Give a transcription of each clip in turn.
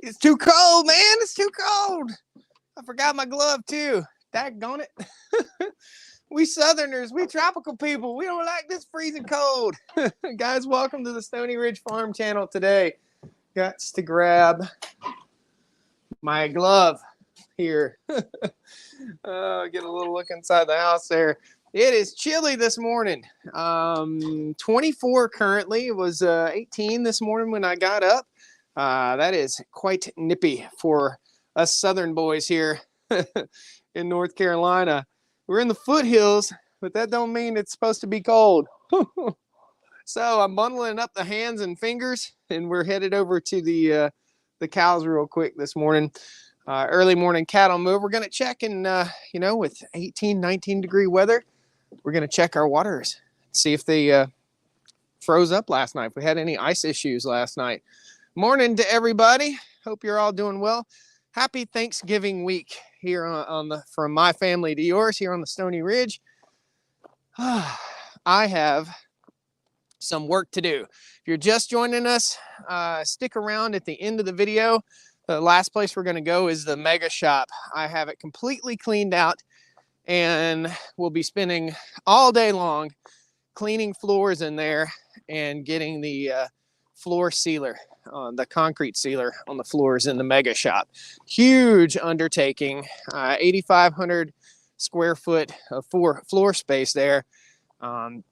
It's too cold, man. It's too cold. I forgot my glove too. Daggone it. We Southerners, we tropical people, we don't like this freezing cold. Guys, welcome to the Stony Ridge Farm channel today. Got to grab my glove here. Get a little look inside the house there. It is chilly this morning. 24 currently. It was 18 this morning when I got up. That is quite nippy for us Southern boys here in North Carolina. We're in the foothills, but that don't mean it's supposed to be cold. So I'm bundling up the hands and fingers, and we're headed over to the cows real quick this morning. Early morning cattle move. We're going to check in, with 18, 19 degree weather, we're going to check our waters, see if they froze up last night, if we had any ice issues last night. Morning to everybody. Hope you're all doing well. Happy Thanksgiving week here from my family to yours here on the Stony Ridge. I have some work to do. If you're just joining us, stick around at the end of the video. The last place we're going to go is the mega shop. I have it completely cleaned out, and we'll be spending all day long cleaning floors in there and getting the floor sealer, the concrete sealer on the floors in the mega shop. Huge undertaking, 8,500 square foot of floor space there. And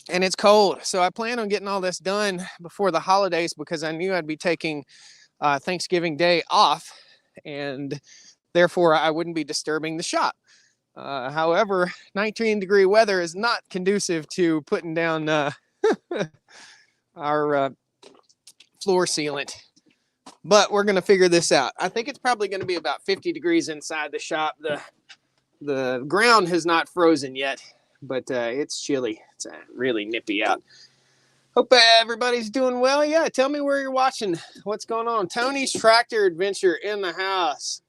it's cold. So I plan on getting all this done before the holidays because I knew I'd be taking Thanksgiving Day off, and therefore I wouldn't be disturbing the shop. However, 19 degree weather is not conducive to putting down our floor sealant, but we're going to figure this out. I think it's probably going to be about 50 degrees inside the shop. The ground has not frozen yet, but it's chilly. It's really nippy out. Hope everybody's doing well. Yeah, tell me where you're watching. What's going on? Tony's Tractor Adventure in the house.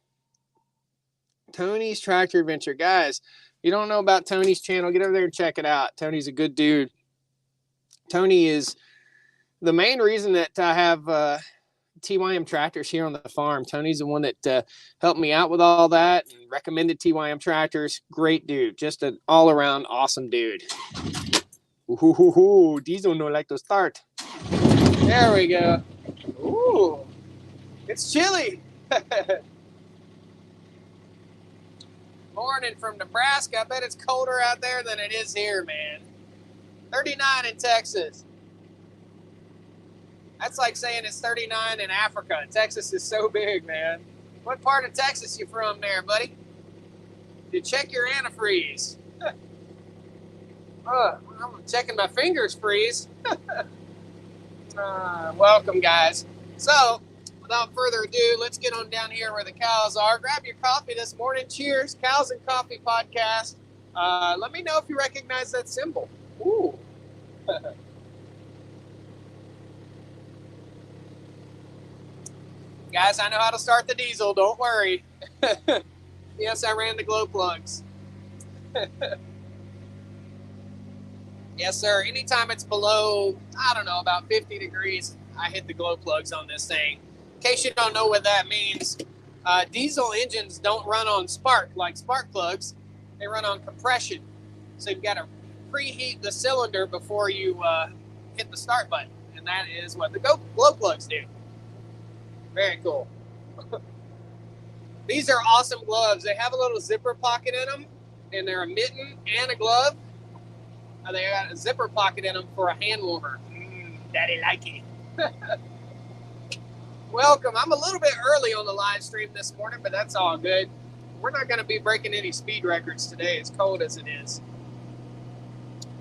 Tony's Tractor Adventure. Guys, if you don't know about Tony's channel, get over there and check it out. Tony's a good dude. Tony is the main reason that I have TYM tractors here on the farm. Tony's the one that helped me out with all that and recommended TYM tractors. Great dude. Just an all-around awesome dude. Ooh, diesel no like to start. There we go. Ooh, it's chilly. Morning from Nebraska. I bet it's colder out there than it is here, man. 39 in Texas. That's like saying it's 39 in Africa. Texas is so big, man. What part of Texas you from there, buddy? You check your antifreeze. I'm checking my fingers freeze. Welcome, guys. So, without further ado, let's get on down here where the cows are. Grab your coffee this morning. Cheers, Cows and Coffee Podcast. Let me know if you recognize that symbol. Ooh. Guys, I know how to start the diesel. Don't worry. Yes, I ran the glow plugs. Yes, sir. Anytime it's below, about 50 degrees, I hit the glow plugs on this thing. In case you don't know what that means, diesel engines don't run on spark like spark plugs. They run on compression. So you've got to preheat the cylinder before you hit the start button. And that is what the glow plugs do. Very cool. These are awesome gloves. They have a little zipper pocket in them, and they're a mitten and a glove. They got a zipper pocket in them for a hand warmer. Daddy like it. Welcome. I'm a little bit early on the live stream this morning, but that's all good. We're not going to be breaking any speed records today, as cold as it is.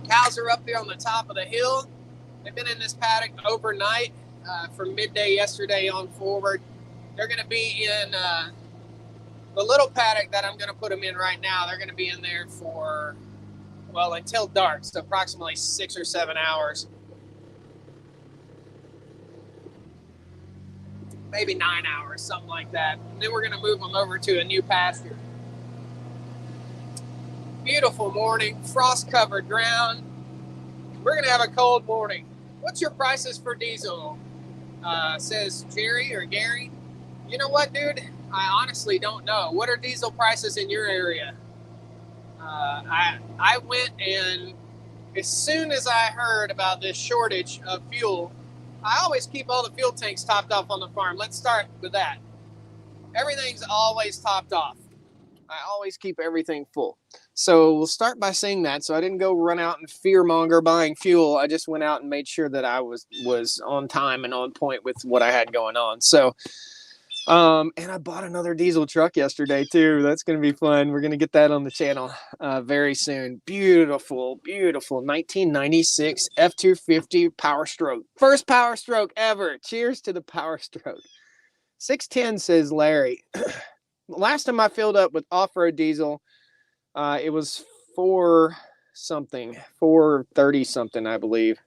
Cows are up there on the top of the hill. They've been in this paddock overnight from midday yesterday on forward. They're going to be in the little paddock that I'm going to put them in right now. They're going to be in there for, until dark, so approximately 6 or 7 hours. Maybe 9 hours, something like that. And then we're going to move them over to a new pasture. Beautiful morning, frost-covered ground. We're going to have a cold morning. What's your prices for diesel? Says Jerry or Gary. You know what, dude? I honestly don't know. What are diesel prices in your area? I went, and as soon as I heard about this shortage of fuel, I always keep all the fuel tanks topped off on the farm. Let's start with that. Everything's always topped off. I always keep everything full. So we'll start by saying that. So I didn't go run out and fearmonger buying fuel. I just went out and made sure that I was on time and on point with what I had going on. So and I bought another diesel truck yesterday too. That's going to be fun. We're going to get that on the channel very soon. Beautiful, beautiful 1996 F250 Power Stroke. First Power Stroke ever. Cheers to the Power Stroke. 610 says Larry. Last time I filled up with off-road diesel, it was 430 something, I believe.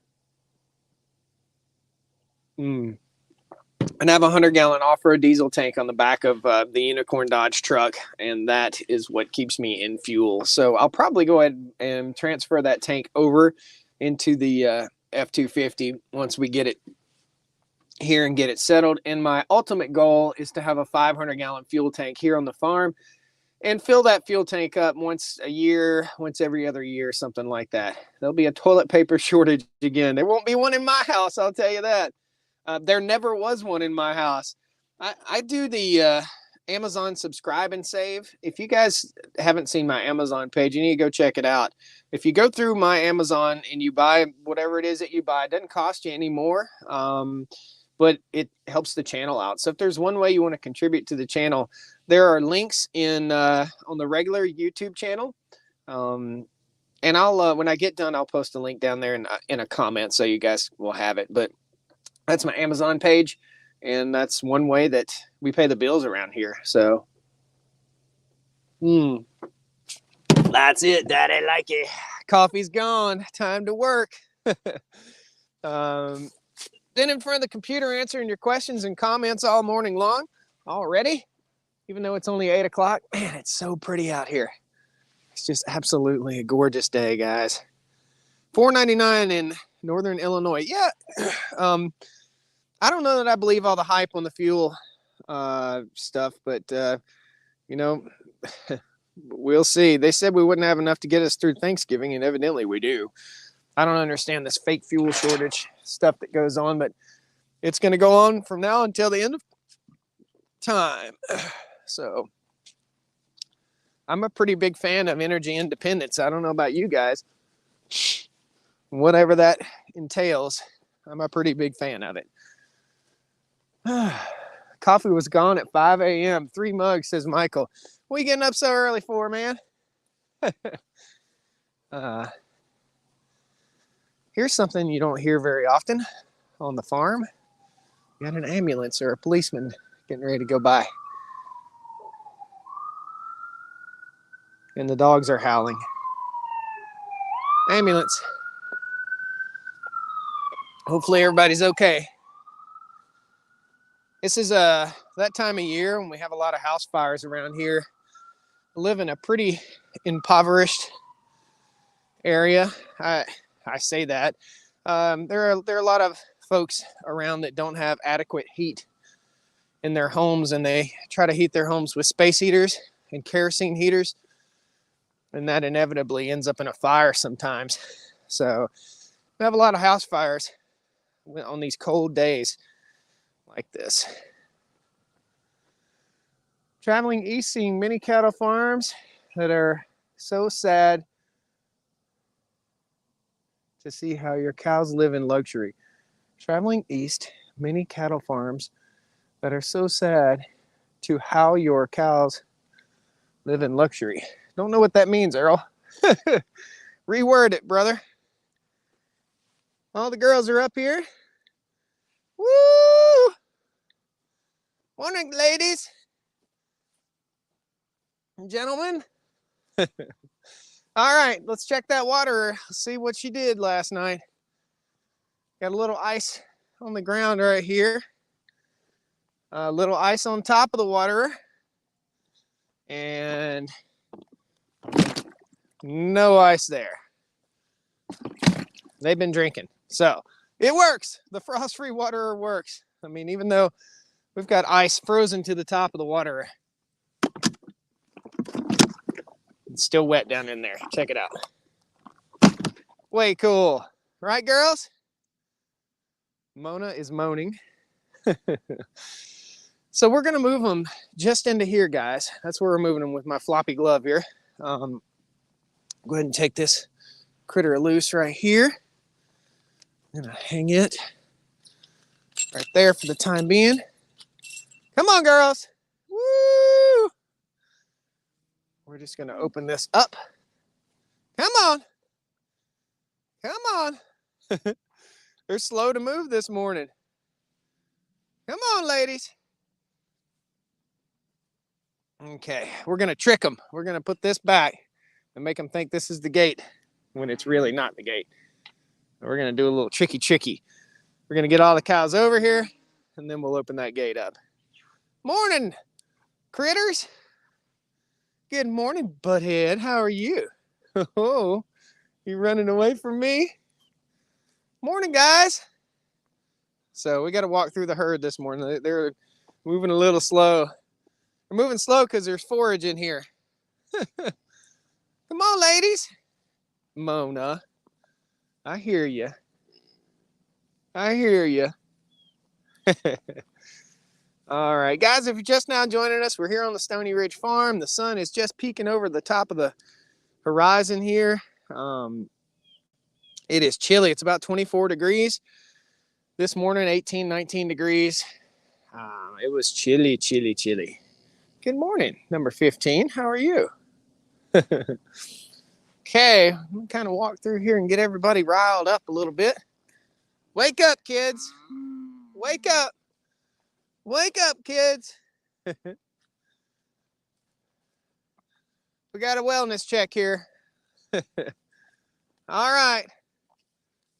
And I have a 100-gallon off-road diesel tank on the back of the Unicorn Dodge truck, and that is what keeps me in fuel. So I'll probably go ahead and transfer that tank over into the F250 once we get it here and get it settled. And my ultimate goal is to have a 500-gallon fuel tank here on the farm and fill that fuel tank up once a year, once every other year, something like that. There'll be a toilet paper shortage again. There won't be one in my house, I'll tell you that. There never was one in my house. I do the Amazon subscribe and save. If you guys haven't seen my Amazon page, you need to go check it out. If you go through my Amazon and you buy whatever it is that you buy, it doesn't cost you any more, but it helps the channel out. So if there's one way you want to contribute to the channel, there are links in on the regular YouTube channel. And I'll when I get done, I'll post a link down there in a comment so you guys will have it. But that's my Amazon page, and that's one way that we pay the bills around here. So, that's it, Daddy. Like it. Coffee's gone. Time to work. Been in front of the computer answering your questions and comments all morning long already, even though it's only 8 o'clock. Man, it's so pretty out here. It's just absolutely a gorgeous day, guys. $4.99 in Northern Illinois. Yeah. I don't know that I believe all the hype on the fuel stuff, but, you know, we'll see. They said we wouldn't have enough to get us through Thanksgiving, and evidently we do. I don't understand this fake fuel shortage stuff that goes on, but it's going to go on from now until the end of time. So I'm a pretty big fan of energy independence. I don't know about you guys. Whatever that entails, I'm a pretty big fan of it. Coffee was gone at 5 a.m. 3 mugs, says Michael. What are you getting up so early for, man? Here's something you don't hear very often on the farm. You got an ambulance or a policeman getting ready to go by. And the dogs are howling. Ambulance. Hopefully everybody's okay. This is that time of year when we have a lot of house fires around here. I live in a pretty impoverished area. I say that. There are a lot of folks around that don't have adequate heat in their homes, and they try to heat their homes with space heaters and kerosene heaters, and that inevitably ends up in a fire sometimes. So we have a lot of house fires on these cold days like this. Traveling east, seeing many cattle farms that are so sad to see how your cows live in luxury. Traveling east, many cattle farms that are so sad to how your cows live in luxury. Don't know what that means, Earl. Reword it, brother. All the girls are up here. Woo! Morning, ladies and gentlemen. All right, let's check that water. See what she did last night. Got a little ice on the ground right here. A little ice on top of the waterer. And no ice there. They've been drinking. So it works. The frost-free waterer works. I mean, even though We've got ice frozen to the top of the water. It's still wet down in there. Check it out. Way cool. Right, girls? Mona is moaning. So we're going to move them just into here, guys. That's where we're moving them with my floppy glove here. Go ahead and take this critter loose right here. I'm going to hang it right there for the time being. Come on, girls. Woo! We're just going to open this up. Come on. Come on. They're slow to move this morning. Come on, ladies. Okay, we're going to trick them. We're going to put this back and make them think this is the gate when it's really not the gate. We're going to do a little tricky. We're going to get all the cows over here, and then we'll open that gate up. Morning, critters. Good morning, butthead. How are you? Oh, you running away from me? Morning, guys. So we got to walk through the herd this morning. They're moving a little slow. They're moving slow because there's forage in here. Come on, ladies. Mona, I hear you. I hear you. All right, guys, if you're just now joining us, we're here on the Stony Ridge Farm. The sun is just peeking over the top of the horizon here. It is chilly. It's about 24 degrees. This morning, 18, 19 degrees. It was chilly. Good morning, number 15. How are you? Okay, I'm gonna kind of walk through here and get everybody riled up a little bit. Wake up, kids. Wake up. Wake up, kids. We got a wellness check here. All right.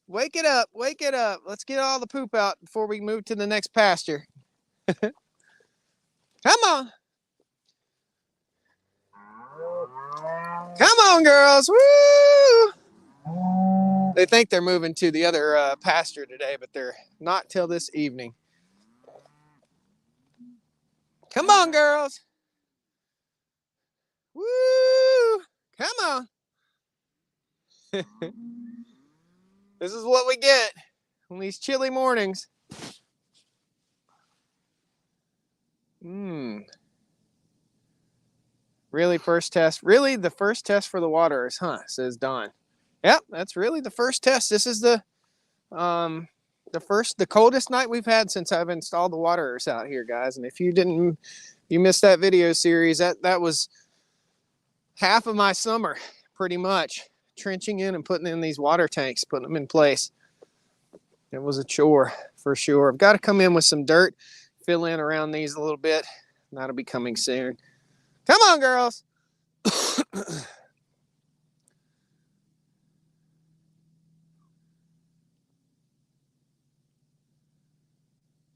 Wake it up. Wake it up. Let's get all the poop out before we move to the next pasture. Come on. Come on, girls. Woo! They think they're moving to the other pasture today, but they're not till this evening. Come on, girls. Woo! Come on. This is what we get on these chilly mornings. Really, first test? Really, the first test for the waters, huh? Says Don. Yep, that's really the first test. This is the coldest night we've had since I've installed the waterers out here, guys. And if you missed that video series, that was half of my summer, pretty much, trenching in and putting in these water tanks, putting them in place. It was a chore for sure. I've got to come in with some dirt, fill in around these a little bit. That'll be coming soon. Come on, girls.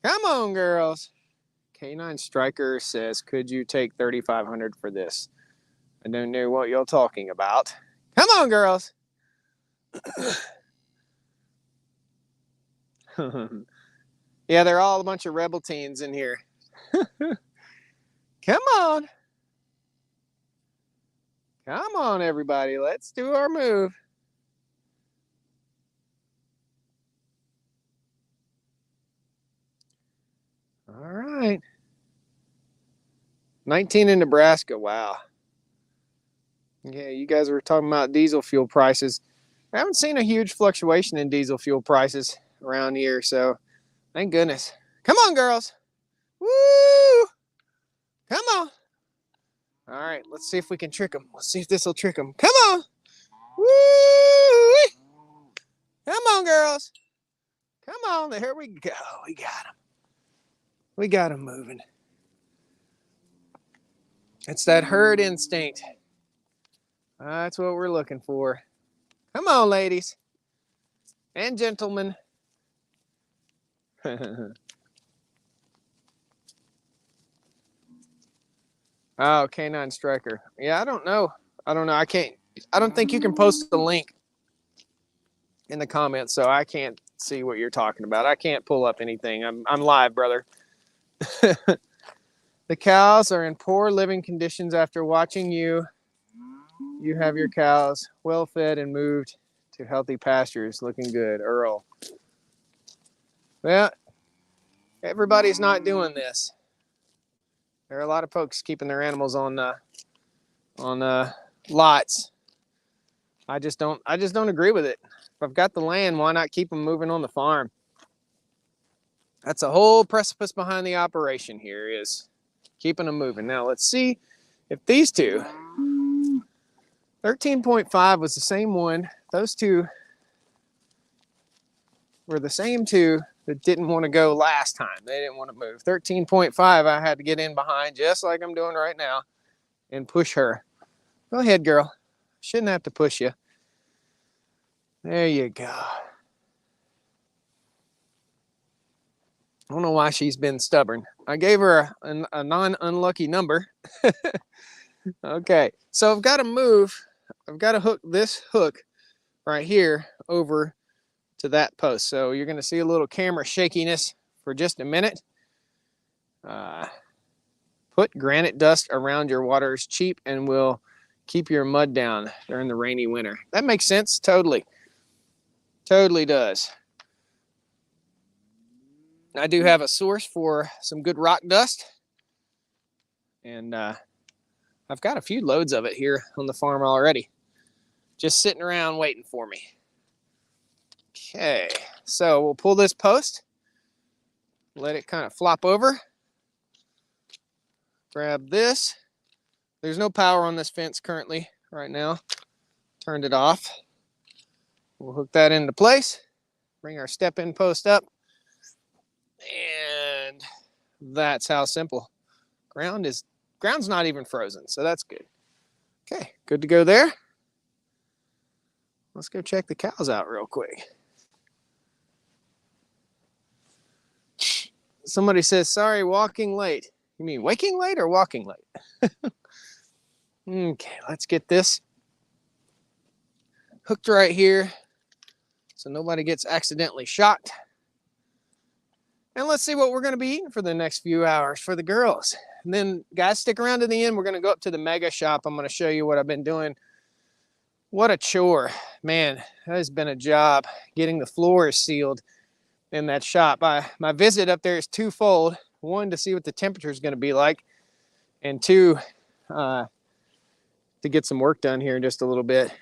Come on, girls. K9 Striker says, could you take $3,500 for this? I don't know what you're talking about. Come on, girls. Yeah, they're all a bunch of rebel teens in here. Come on. Come on, everybody. Let's do our move. All right. 19 in Nebraska. Wow. Yeah, you guys were talking about diesel fuel prices. I haven't seen a huge fluctuation in diesel fuel prices around here, so thank goodness. Come on, girls. Woo! Come on. All right, let's see if we can trick them. Let's see if this will trick them. Come on. Woo! Come on, girls. Come on. Here we go. We got them. We got them moving. It's that herd instinct. That's what we're looking for. Come on, ladies and gentlemen. Oh, K9 Striker. Yeah, I don't know. I don't think you can post the link in the comments, so I can't see what you're talking about. I can't pull up anything. I'm live, brother. The cows are in poor living conditions after watching you. You have your cows well fed and moved to healthy pastures. Looking good, Earl. Well, everybody's not doing this. There are a lot of folks keeping their animals on lots. I just don't agree with it. If I've got the land, why not keep them moving on the farm? That's a whole precipice behind the operation here, is keeping them moving. Now let's see if these two, 13.5 was the same one. Those two were the same two that didn't want to go last time. They didn't want to move. 13.5, I had to get in behind, just like I'm doing right now, and push her. Go ahead, girl. Shouldn't have to push you. There you go. I don't know why she's been stubborn. I gave her a non-unlucky number. Okay, so I've got to move. I've got to hook this hook right here over to that post. So you're going to see a little camera shakiness for just a minute. Put granite dust around your water is cheap and will keep your mud down during the rainy winter. That makes sense. Totally. Totally does. I do have a source for some good rock dust. And I've got a few loads of it here on the farm already. Just sitting around waiting for me. Okay, so we'll pull this post. Let it kind of flop over. Grab this. There's no power on this fence currently right now. Turned it off. We'll hook that into place. Bring our step-in post up. And that's how simple. Ground's not even frozen, so that's good. Okay, good to go there. Let's go check the cows out real quick. Somebody says, sorry, walking late. You mean waking late or walking late? Okay, let's get this hooked right here so nobody gets accidentally shocked. And let's see what we're going to be eating for the next few hours for the girls. And then, guys, stick around to the end. We're going to go up to the mega shop. I'm going to show you what I've been doing. What a chore. Man, that has been a job getting the floors sealed in that shop. My visit up there is twofold. One, to see what the temperature is going to be like. And two, to get some work done here in just a little bit.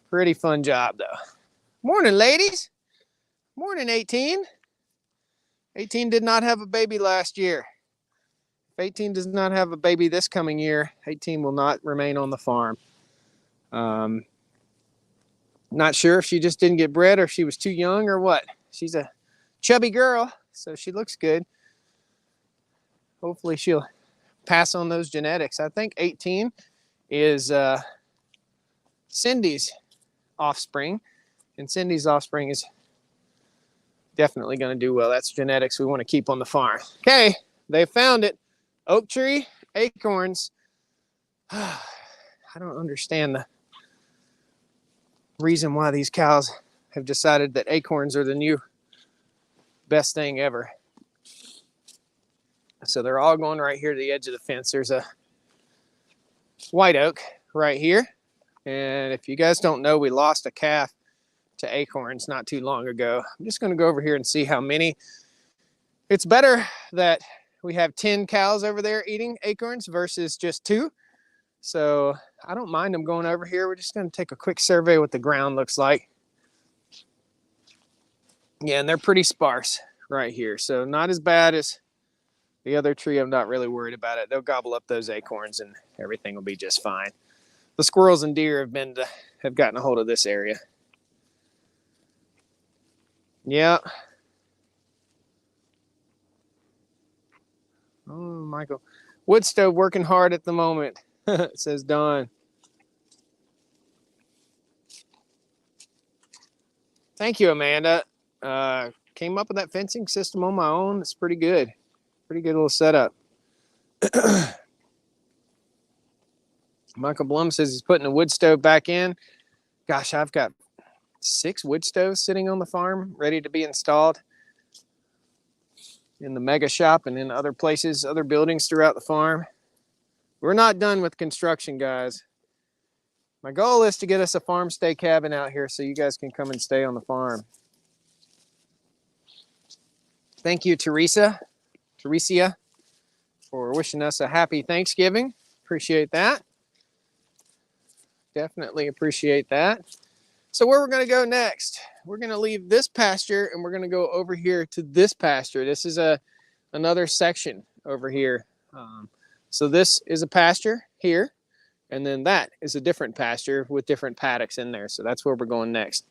Pretty fun job, though. Morning, ladies. Morning, 18. 18 did not have a baby last year. If 18 does not have a baby this coming year, 18 will not remain on the farm. Not sure if she just didn't get bred or if she was too young or what. She's a chubby girl, so she looks good. Hopefully she'll pass on those genetics. I think 18 is Cindy's offspring, and Cindy's offspring is definitely going to do well. That's genetics we want to keep on the farm. Okay, they found it. Oak tree, acorns. I don't understand the reason why these cows have decided that acorns are the new best thing ever. So they're all going right here to the edge of the fence. There's a white oak right here. And if you guys don't know, we lost a calf to acorns not too long ago. I'm just going to go over here and see how many. It's better that we have 10 cows over there eating acorns versus just 2. So I don't mind them going over here. We're just going to take a quick survey what the ground looks like. Yeah, and they're pretty sparse right here. So not as bad as the other tree. I'm not really worried about it. They'll gobble up those acorns and everything will be just fine. The squirrels and deer have gotten a hold of this area. Yeah. Oh, Michael. Wood stove working hard at the moment, says Don. Thank you, Amanda. Came up with that fencing system on my own. It's pretty good. Pretty good little setup. Michael Blum says he's putting the wood stove back in. Gosh, I've got 6 wood stoves sitting on the farm, ready to be installed in the mega shop and in other places, other buildings throughout the farm. We're not done with construction, guys. My goal is to get us a farm stay cabin out here so you guys can come and stay on the farm. Thank you, Teresia, for wishing us a happy Thanksgiving. Appreciate that. Definitely appreciate that. So where we're going to go next, we're going to leave this pasture and we're going to go over here to this pasture. This is another section over here. So this is a pasture here, and then that is a different pasture with different paddocks in there. So that's where we're going next.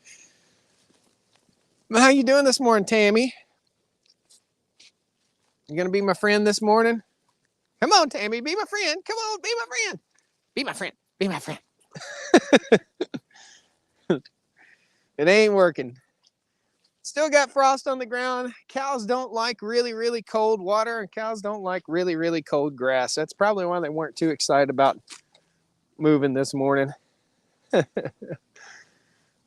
How you doing this morning, Tammy? You going to be my friend this morning? Come on, Tammy, be my friend. Come on, be my friend. Be my friend. Be my friend. It ain't working. Still got frost on the ground. Cows don't like really, really cold water, and cows don't like really, really cold grass. That's probably why they weren't too excited about moving this morning. But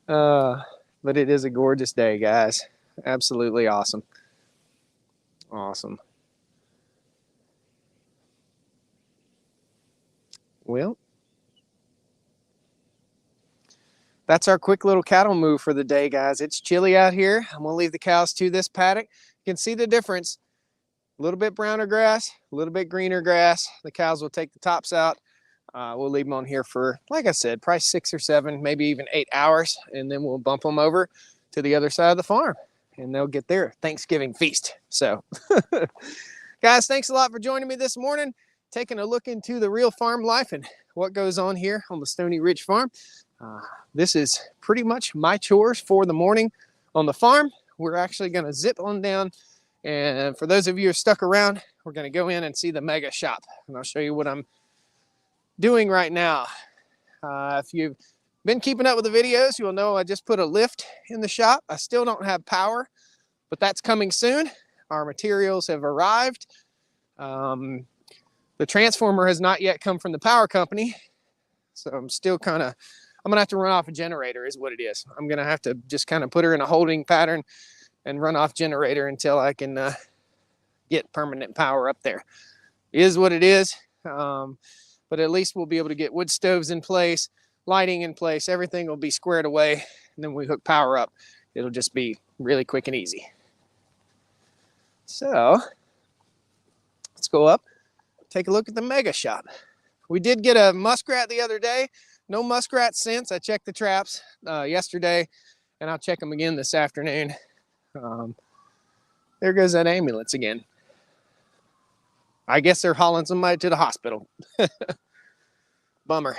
it is a gorgeous day, guys. Absolutely awesome. Awesome. Well, that's our quick little cattle move for the day, guys. It's chilly out here. I'm going to leave the cows to this paddock. You can see the difference. A little bit browner grass, a little bit greener grass. The cows will take the tops out. We'll leave them on here for, like I said, probably 6 or 7, maybe even 8 hours. And then we'll bump them over to the other side of the farm. And they'll get their Thanksgiving feast. So, guys, thanks a lot for joining me this morning. Taking a look into the real farm life and what goes on here on the Stony Ridge Farm. This is pretty much my chores for the morning on the farm. We're actually going to zip on down, and for those of you who are stuck around, we're going to go in and see the mega shop, and I'll show you what I'm doing right now. If you've been keeping up with the videos, you'll know I just put a lift in the shop. I still don't have power, but that's coming soon. Our materials have arrived. The transformer has not yet come from the power company, so I'm still kind of, I'm going to have to run off a generator is what it is. I'm going to have to just kind of put her in a holding pattern and run off generator until I can get permanent power up there. It is what it is, but at least we'll be able to get wood stoves in place, lighting in place, everything will be squared away, and then we hook power up. It'll just be really quick and easy. So let's go up, take a look at the mega shop. We did get a muskrat the other day. No muskrats since. I checked the traps yesterday, and I'll check them again this afternoon. There goes that ambulance again. I guess they're hauling somebody to the hospital. Bummer.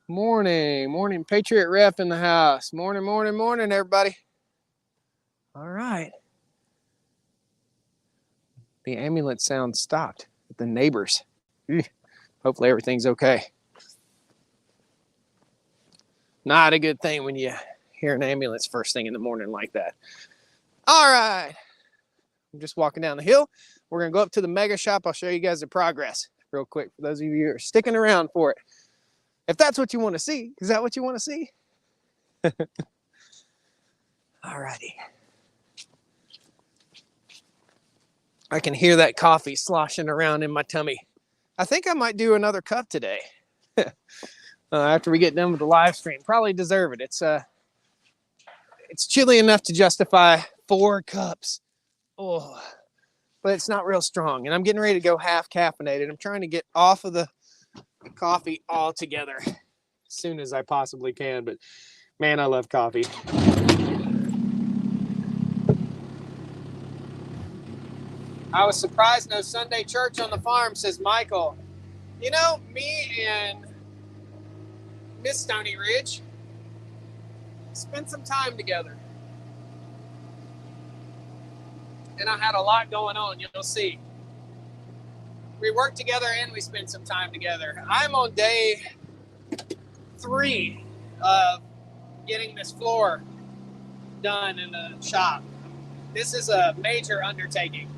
Morning, Patriot Ref in the house. Morning, everybody. All right. The ambulance sound stopped with the neighbors. Hopefully everything's okay. Not a good thing when you hear an ambulance first thing in the morning like that. All right. I'm just walking down the hill. We're going to go up to the mega shop. I'll show you guys the progress real quick for those of you who are sticking around for it. If that's what you want to see. Is that what you want to see? All righty. I can hear that coffee sloshing around in my tummy. I think I might do another cup today. After we get done with the live stream. Probably deserve it. It's chilly enough to justify 4 cups. Oh, but it's not real strong. And I'm getting ready to go half caffeinated. I'm trying to get off of the coffee altogether as soon as I possibly can. But man, I love coffee. I was surprised no Sunday church on the farm, says Michael. You know, me and Miss Stony Ridge spent some time together. And I had a lot going on, you'll see. We worked together and we spent some time together. I'm on day 3 of getting this floor done in the shop. This is a major undertaking.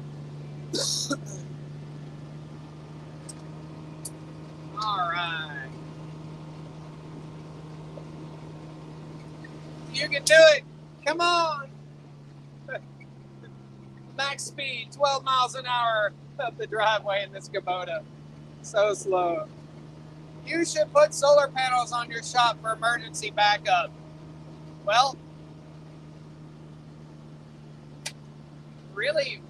All right. You can do it. Come on. Max speed, 12 miles an hour up the driveway in this Kubota. So slow. You should put solar panels on your shop for emergency backup. Well, really,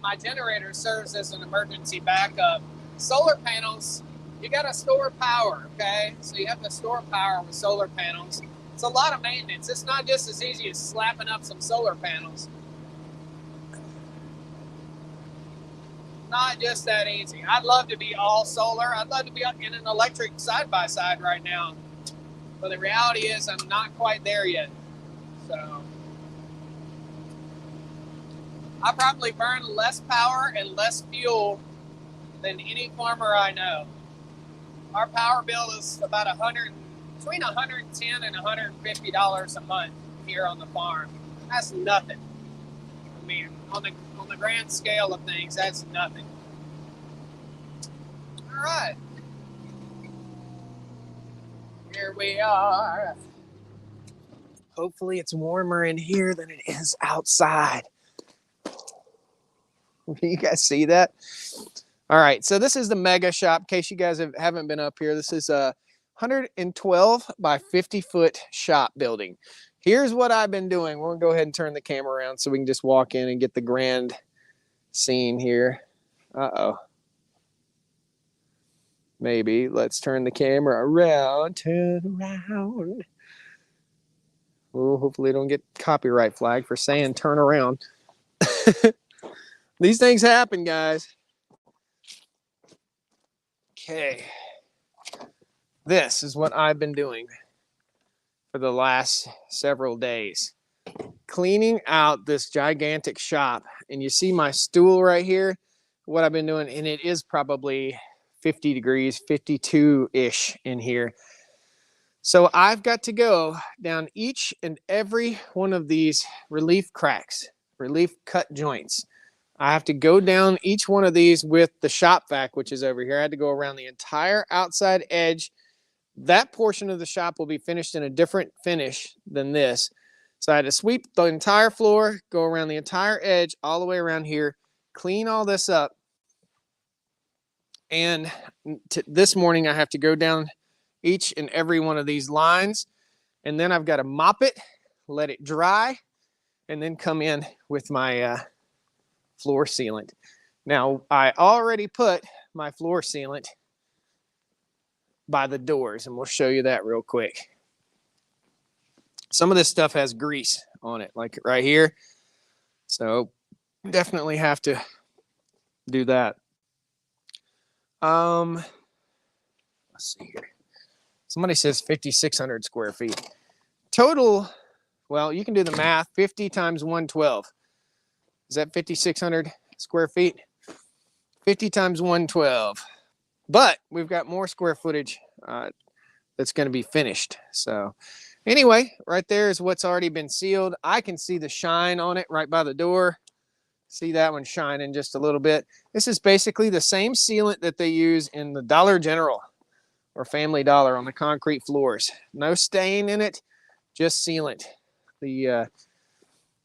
my generator serves as an emergency backup. Solar panels, you got to store power, okay? So you have to store power with solar panels. It's a lot of maintenance. It's not just as easy as slapping up some solar panels. Not just that easy. I'd love to be all solar. I'd love to be in an electric side-by-side right now. But the reality is I'm not quite there yet. So I probably burn less power and less fuel than any farmer I know. Our power bill is about between $110 and $150 a month here on the farm. That's nothing. I mean, on the grand scale of things, that's nothing. All right. Here we are. Hopefully it's warmer in here than it is outside. You guys see that? All right, so this is the mega shop. In case you guys haven't been up here, this is a 112 by 50 foot shop building. Here's what I've been doing. We're gonna go ahead and turn the camera around so we can just walk in and get the grand scene here. Uh-oh. Maybe let's turn the camera around. Turn around. Oh, hopefully don't get copyright flag for saying turn around. These things happen, guys. Okay. This is what I've been doing for the last several days. Cleaning out this gigantic shop. And you see my stool right here, what I've been doing, and it is probably 50 degrees, 52-ish in here. So I've got to go down each and every one of these relief cracks, relief cut joints. I have to go down each one of these with the shop vac, which is over here. I had to go around the entire outside edge. That portion of the shop will be finished in a different finish than this. So I had to sweep the entire floor, go around the entire edge, all the way around here, clean all this up. And this morning I have to go down each and every one of these lines. And then I've got to mop it, let it dry, and then come in with my floor sealant. Now, I already put my floor sealant by the doors, and we'll show you that real quick. Some of this stuff has grease on it, like right here. So definitely have to do that. Let's see here. Somebody says 5,600 square feet. Total, well, you can do the math. 50 times 112. Is that 5,600 square feet? 50 times 112. But we've got more square footage that's going to be finished. So anyway, right there is what's already been sealed. I can see the shine on it right by the door. See that one shining just a little bit. This is basically the same sealant that they use in the Dollar General or Family Dollar on the concrete floors. No stain in it, just sealant. The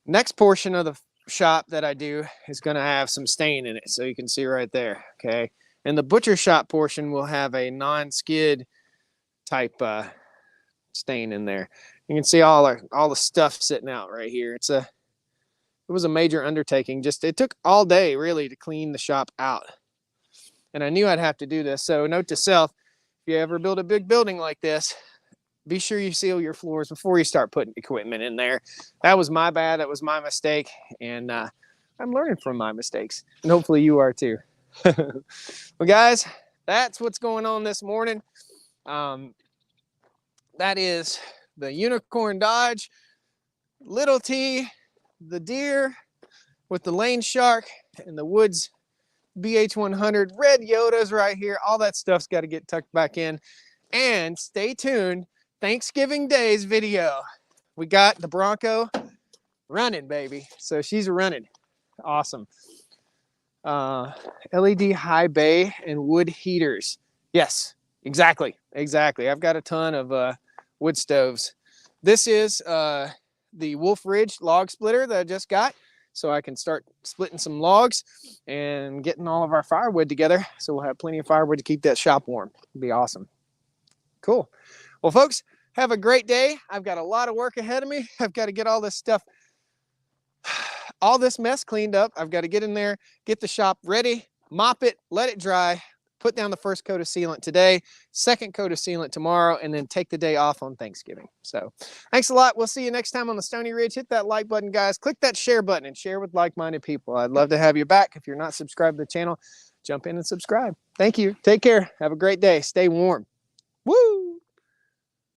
next portion of the shop that I do is going to have some stain in it, so you can see right there. Okay, and the butcher shop portion will have a non-skid type stain in there. You can see all the stuff sitting out right here. It was a major undertaking. It took all day really to clean the shop out, and I knew I'd have to do this. So note to self: if you ever build a big building like this, be sure you seal your floors before you start putting equipment in there. That was my bad. That was my mistake. And I'm learning from my mistakes. And hopefully you are too. Well, guys, that's what's going on this morning. That is the Unicorn Dodge, Little T, the Deer with the Lane Shark, and the Woods BH100. Red Yodas right here. All that stuff's got to get tucked back in. And stay tuned. Thanksgiving Day's video. We got the Bronco running, baby. So she's running. Awesome. LED high bay and wood heaters. Yes, exactly. I've got a ton of wood stoves This is the Wolf Ridge log splitter that I just got, so I can start splitting some logs and getting all of our firewood together, so we'll have plenty of firewood to keep that shop warm. It'll be awesome. Cool. Well, folks, have a great day. I've got a lot of work ahead of me. I've got to get all this stuff, all this mess cleaned up. I've got to get in there, get the shop ready, mop it, let it dry, put down the first coat of sealant today, second coat of sealant tomorrow, and then take the day off on Thanksgiving. So thanks a lot. We'll see you next time on the Stony Ridge. Hit that like button, guys. Click that share button and share with like-minded people. I'd love to have you back. If you're not subscribed to the channel, jump in and subscribe. Thank you. Take care. Have a great day. Stay warm. Woo!